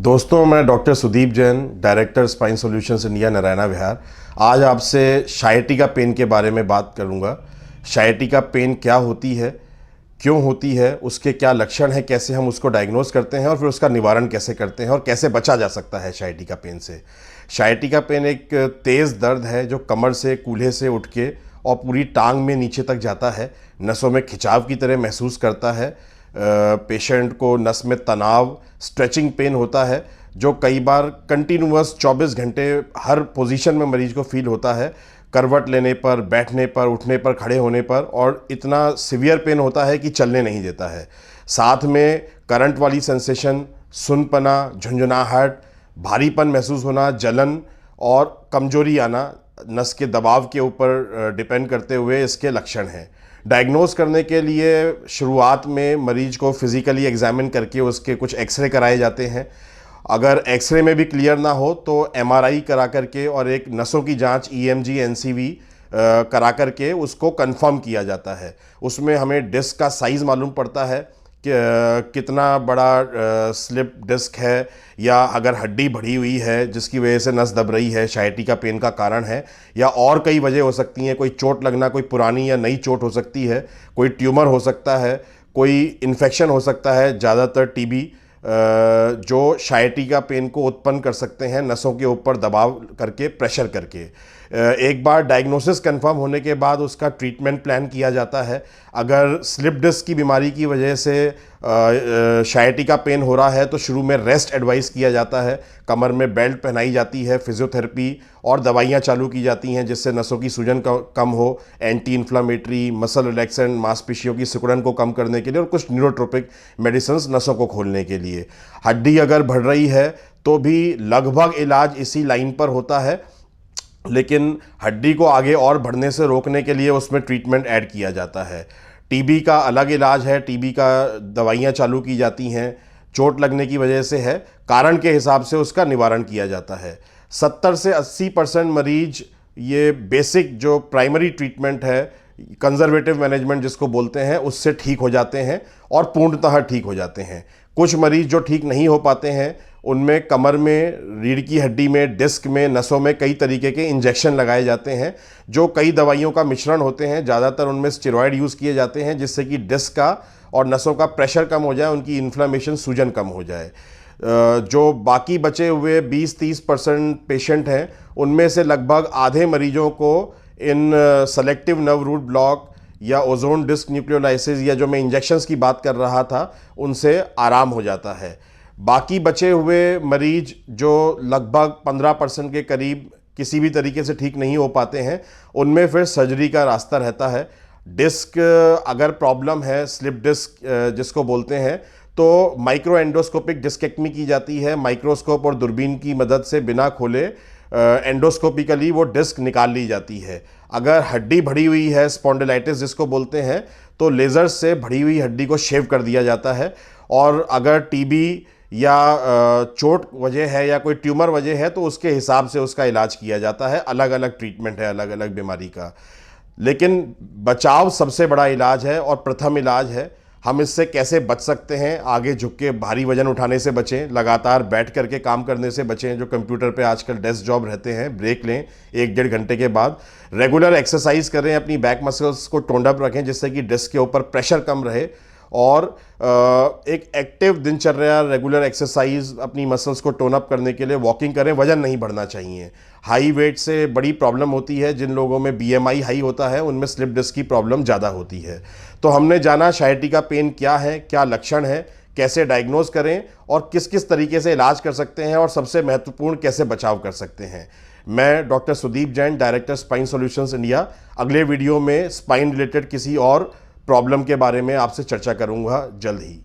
दोस्तों, मैं doctor Sudeep Jain, director spine solutions India, Narayan Vihar. आज आपसे sciatica पेन के बारे में बात करूंगा। sciatica पेन क्या होती है, क्यों होती है, उसके क्या लक्षण हैं, कैसे हम उसको डायग्नोज करते हैं और फिर उसका निवारण कैसे करते हैं और कैसे बचा जा सकता है sciatica पेन से। sciatica पेन एक तेज़ दर्द है जो कमर से, कूल्हे से उठ के और पूरी टांग में नीचे तक जाता है। नसों में खिंचाव की तरह महसूस करता है। पेशेंट को नस में तनाव, स्ट्रेचिंग पेन होता है जो कई बार कंटिन्यूअस 24 घंटे हर पोजीशन में मरीज को फील होता है, करवट लेने पर, बैठने पर, उठने पर, खड़े होने पर, और इतना सिवियर पेन होता है कि चलने नहीं देता है। साथ में करंट वाली सेंसेशन, सुनपना, झुंझुनाहट, भारीपन महसूस होना, जलन और कमजोरी आना नस के दबाव के ऊपर डिपेंड करते हुए इसके लक्षण हैं। डायग्नोज करने के लिए शुरुआत में मरीज को फिज़िकली एग्जामिन करके उसके कुछ एक्सरे कराए जाते हैं। अगर एक्सरे में भी क्लियर ना हो तो एमआरआई करा करके और एक नसों की जांच ईएमजी एनसीवी करा करके उसको कंफर्म किया जाता है। उसमें हमें डिस्क का साइज़ मालूम पड़ता है कि कितना बड़ा स्लिप डिस्क है, या अगर हड्डी बढ़ी हुई है जिसकी वजह से नस दब रही है, sciatica पेन का कारण है, या और कई वजह हो सकती हैं। कोई चोट लगना, कोई पुरानी या नई चोट हो सकती है, कोई ट्यूमर हो सकता है, कोई इन्फेक्शन हो सकता है, ज़्यादातर टीबी, जो sciatica पेन को उत्पन्न कर सकते हैं नसों के ऊपर दबाव करके, प्रेशर करके। एक बार डायग्नोसिस कंफर्म होने के बाद उसका ट्रीटमेंट प्लान किया जाता है। अगर स्लिप डिस्क की बीमारी की वजह से sciatica पेन हो रहा है तो शुरू में रेस्ट एडवाइस किया जाता है, कमर में बेल्ट पहनाई जाती है, फिजियोथेरेपी और दवाइयाँ चालू की जाती हैं जिससे नसों की सूजन कम हो, एंटी इन्फ्लामेटरी, मसल रिलैक्सेंट, मांसपेशियों की सिकुड़न को कम करने के लिए, और कुछ न्यूरोट्रोपिक मेडिसिन नसों को खोलने के लिए। हड्डी अगर बढ़ रही है तो भी लगभग इलाज इसी लाइन पर होता है, लेकिन हड्डी को आगे और बढ़ने से रोकने के लिए उसमें ट्रीटमेंट ऐड किया जाता है। टीबी का अलग इलाज है, टीबी का दवाइयाँ चालू की जाती हैं, चोट लगने की वजह से है, कारण के हिसाब से उसका निवारण किया जाता है। 70 से 80% मरीज ये बेसिक जो प्राइमरी ट्रीटमेंट है, कंजर्वेटिव मैनेजमेंट जिसको बोलते हैं, उससे ठीक हो जाते हैं और पूर्णतः ठीक हो जाते हैं। कुछ मरीज जो ठीक नहीं हो पाते हैं उनमें कमर में, रीढ़ की हड्डी में, डिस्क में, नसों में कई तरीके के इंजेक्शन लगाए जाते हैं जो कई दवाइयों का मिश्रण होते हैं। ज़्यादातर उनमें स्टेरॉयड यूज़ किए जाते हैं जिससे कि डिस्क का और नसों का प्रेशर कम हो जाए, उनकी इन्फ्लेमेशन, सूजन कम हो जाए। जो बाकी बचे हुए 20-30% पेशेंट हैं उनमें से लगभग आधे मरीजों को इन सेलेक्टिव नर्व रूट ब्लॉक या ओजोन डिस्क न्यूक्लियोलाइसिस, या जो मैं इंजेक्शंस की बात कर रहा था, उनसे आराम हो जाता है। बाकी बचे हुए मरीज जो लगभग 15% के करीब किसी भी तरीके से ठीक नहीं हो पाते हैं, उनमें फिर सर्जरी का रास्ता रहता है। डिस्क अगर प्रॉब्लम है, स्लिप डिस्क जिसको बोलते हैं, तो माइक्रो एंडोस्कोपिक डिस्केक्टमी की जाती है। माइक्रोस्कोप और दूरबीन की मदद से बिना खोले एंडोस्कोपिकली वो डिस्क निकाल ली जाती है। अगर हड्डी बढ़ी हुई है, स्पॉन्डिलाइटिस जिसको बोलते हैं, तो लेज़र से बढ़ी हुई हड्डी को शेव कर दिया जाता है। और अगर टीबी या चोट वजह है या कोई ट्यूमर वजह है तो उसके हिसाब से उसका इलाज किया जाता है। अलग अलग ट्रीटमेंट है अलग अलग बीमारी का, लेकिन बचाव सबसे बड़ा इलाज है और प्रथम इलाज है। हम इससे कैसे बच सकते हैं? आगे झुक के भारी वजन उठाने से बचें, लगातार बैठ करके काम करने से बचें, जो कंप्यूटर पे आजकल डेस्क जॉब रहते हैं, ब्रेक लें 1-1.5 घंटे के बाद। रेगुलर एक्सरसाइज करें, अपनी बैक मसल्स को टोन्ड अप रखें जिससे कि डिस्क के ऊपर प्रेशर कम रहे, और एक एक्टिव दिनचर्या, रेगुलर एक्सरसाइज अपनी मसल्स को टोन अप करने के लिए वॉकिंग करें। वजन नहीं बढ़ना चाहिए। हाई वेट से बड़ी प्रॉब्लम होती है, जिन लोगों में बीएमआई हाई होता है उनमें स्लिप डिस्क की प्रॉब्लम ज़्यादा होती है। तो हमने जाना sciatica पेन क्या है, क्या लक्षण है, कैसे डायग्नोज करें और किस किस तरीके से इलाज कर सकते हैं, और सबसे महत्वपूर्ण कैसे बचाव कर सकते हैं। मैं doctor Sudeep Jain, director spine solutions India, अगले वीडियो में स्पाइन रिलेटेड किसी और प्रॉब्लम के बारे में आपसे चर्चा करूंगा जल्द ही।